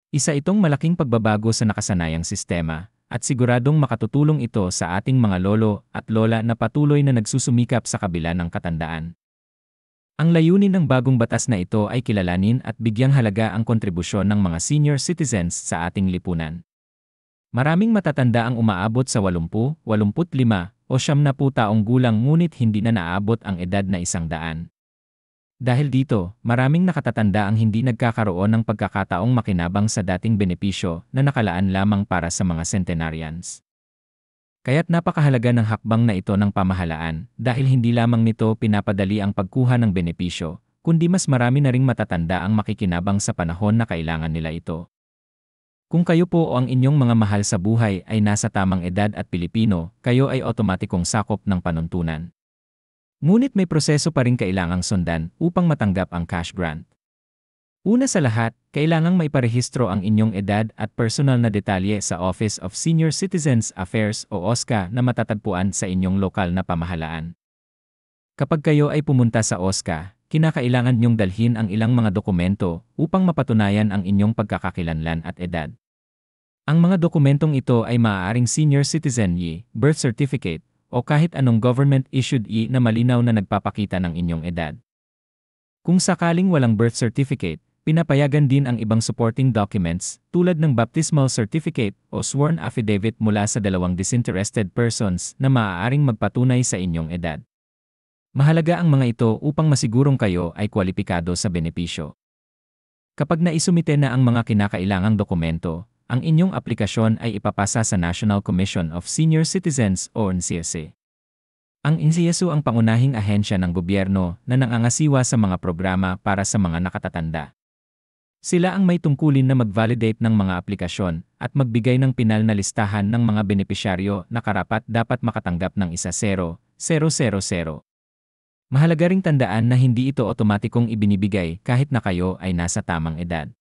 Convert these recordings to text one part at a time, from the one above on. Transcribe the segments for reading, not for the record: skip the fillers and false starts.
Isa itong malaking pagbabago sa nakasanayang sistema, at siguradong makatutulong ito sa ating mga lolo at lola na patuloy na nagsusumikap sa kabila ng katandaan. Ang layunin ng bagong batas na ito ay kilalanin at bigyang halaga ang kontribusyon ng mga senior citizens sa ating lipunan. Maraming matatanda ang umaabot sa 80, 85 o 70 taong gulang ngunit hindi na naabot ang edad na 100. Dahil dito, maraming nakatatanda ang hindi nagkakaroon ng pagkakataong makinabang sa dating benepisyo na nakalaan lamang para sa mga centenarians. Kaya't napakahalaga ng hakbang na ito ng pamahalaan dahil hindi lamang nito pinapadali ang pagkuha ng benepisyo, kundi mas marami na ring matatanda ang makikinabang sa panahon na kailangan nila ito. Kung kayo po o ang inyong mga mahal sa buhay ay nasa tamang edad at Pilipino, kayo ay otomatikong sakop ng panuntunan. Ngunit may proseso pa rin kailangang sundan upang matanggap ang cash grant. Una sa lahat, kailangang maiparehistro ang inyong edad at personal na detalye sa Office of Senior Citizens Affairs o OSCA na matatagpuan sa inyong lokal na pamahalaan. Kapag kayo ay pumunta sa OSCA, kinakailangan niyong dalhin ang ilang mga dokumento upang mapatunayan ang inyong pagkakakilanlan at edad. Ang mga dokumentong ito ay maaaring senior citizen birth certificate, o kahit anong government-issued na malinaw na nagpapakita ng inyong edad. Kung sakaling walang birth certificate, pinapayagan din ang ibang supporting documents tulad ng baptismal certificate o sworn affidavit mula sa 2 disinterested persons na maaaring magpatunay sa inyong edad. Mahalaga ang mga ito upang masigurong kayo ay kwalipikado sa benepisyo. Kapag naisumite na ang mga kinakailangang dokumento, ang inyong aplikasyon ay ipapasa sa National Commission of Senior Citizens o NCSC. Ang NCSC ang pangunahing ahensya ng gobyerno na nangangasiwa sa mga programa para sa mga nakatatanda. Sila ang may tungkulin na mag-validate ng mga aplikasyon at magbigay ng pinal na listahan ng mga benepisyaryo na karapat-dapat makatanggap ng 10,000. Mahalaga ring tandaan na hindi ito otomatikong ibinibigay kahit na kayo ay nasa tamang edad.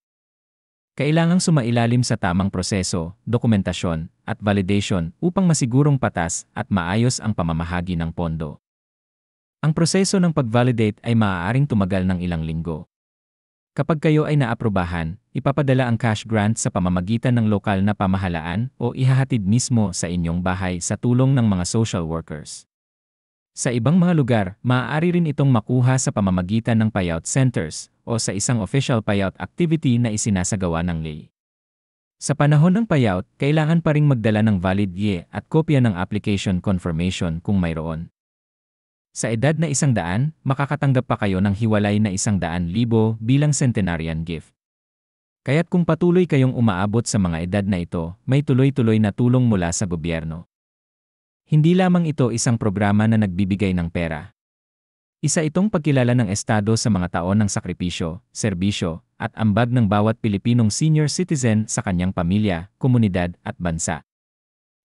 Kailangang sumailalim sa tamang proseso, dokumentasyon, at validation upang masigurong patas at maayos ang pamamahagi ng pondo. Ang proseso ng pag-validate ay maaaring tumagal ng ilang linggo. Kapag kayo ay naaprubahan, ipapadala ang cash grant sa pamamagitan ng lokal na pamahalaan o ihahatid mismo sa inyong bahay sa tulong ng mga social workers. Sa ibang mga lugar, maaari rin itong makuha sa pamamagitan ng payout centers o sa isang official payout activity na isinasagawa ng lay. Sa panahon ng payout, kailangan pa ring magdala ng valid at kopya ng application confirmation kung mayroon. Sa edad na 100, makakatanggap pa kayo ng hiwalay na 100,000 bilang centenarian gift. Kaya't kung patuloy kayong umaabot sa mga edad na ito, may tuloy-tuloy na tulong mula sa gobyerno. Hindi lamang ito isang programa na nagbibigay ng pera. Isa itong pagkilala ng Estado sa mga taon ng sakripisyo, serbisyo, at ambag ng bawat Pilipinong senior citizen sa kanyang pamilya, komunidad, at bansa.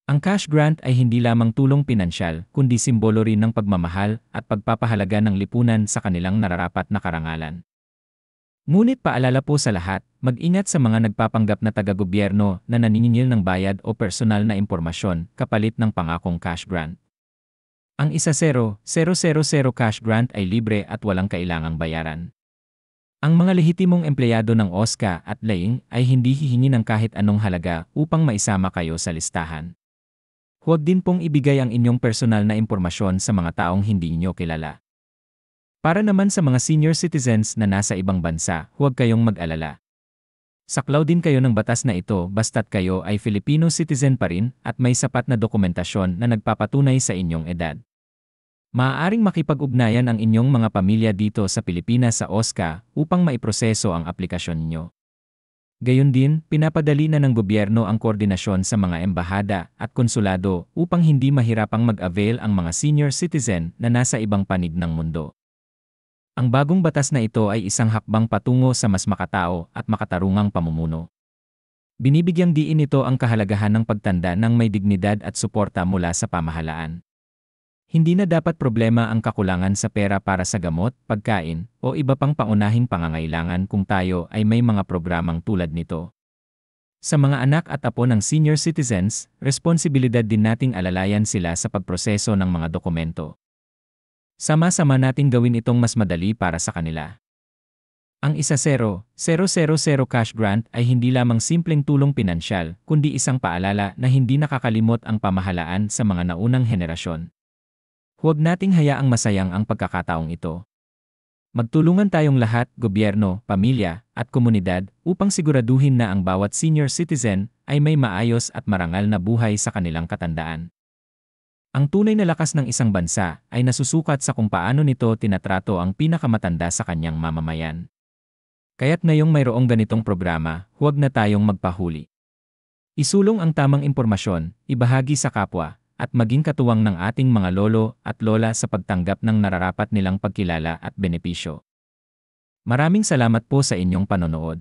Ang cash grant ay hindi lamang tulong pinansyal, kundi simbolo rin ng pagmamahal at pagpapahalaga ng lipunan sa kanilang nararapat na karangalan. Ngunit paalala po sa lahat, mag-ingat sa mga nagpapanggap na taga-gobyerno na naniningil ng bayad o personal na impormasyon kapalit ng pangakong cash grant. Ang 10,000 cash grant ay libre at walang kailangang bayaran. Ang mga lehitimong empleyado ng OSCA at LAING ay hindi hihingi ng kahit anong halaga upang maisama kayo sa listahan. Huwag din pong ibigay ang inyong personal na impormasyon sa mga taong hindi inyo kilala. Para naman sa mga senior citizens na nasa ibang bansa, huwag kayong mag-alala. Saklaw din kayo ng batas na ito basta't kayo ay Filipino citizen pa rin at may sapat na dokumentasyon na nagpapatunay sa inyong edad. Maaaring makipag-ugnayan ang inyong mga pamilya dito sa Pilipinas sa OSCA upang maiproseso ang aplikasyon ninyo. Gayon din, pinapadali na ng gobyerno ang koordinasyon sa mga embahada at konsulado upang hindi mahirapang mag-avail ang mga senior citizen na nasa ibang panig ng mundo. Ang bagong batas na ito ay isang hakbang patungo sa mas makatao at makatarungang pamumuno. Binibigyang diin ito ang kahalagahan ng pagtanda ng may dignidad at suporta mula sa pamahalaan. Hindi na dapat problema ang kakulangan sa pera para sa gamot, pagkain, o iba pang pangunahing pangangailangan kung tayo ay may mga programang tulad nito. Sa mga anak at apo ng senior citizens, responsibilidad din nating alalayan sila sa pagproseso ng mga dokumento. Sama-sama nating gawin itong mas madali para sa kanila. Ang 1,000,000 cash grant ay hindi lamang simpleng tulong pinansyal, kundi isang paalala na hindi nakakalimot ang pamahalaan sa mga naunang henerasyon. Huwag nating hayaang masayang ang pagkakataong ito. Magtulungan tayong lahat, gobyerno, pamilya, at komunidad, upang siguraduhin na ang bawat senior citizen ay may maayos at marangal na buhay sa kanilang katandaan. Ang tunay na lakas ng isang bansa ay nasusukat sa kung paano nito tinatrato ang pinakamatanda sa kanyang mamamayan. Kaya't ngayong mayroong ganitong programa, huwag na tayong magpahuli. Isulong ang tamang impormasyon, ibahagi sa kapwa, at maging katuwang ng ating mga lolo at lola sa pagtanggap ng nararapat nilang pagkilala at benepisyo. Maraming salamat po sa inyong panonood.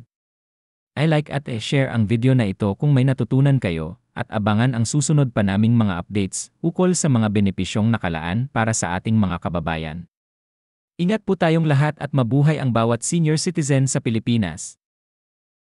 I-like at share ang video na ito kung may natutunan kayo, at abangan ang susunod pa naming mga updates ukol sa mga benepisyong nakalaan para sa ating mga kababayan. Ingat po tayong lahat at mabuhay ang bawat senior citizen sa Pilipinas.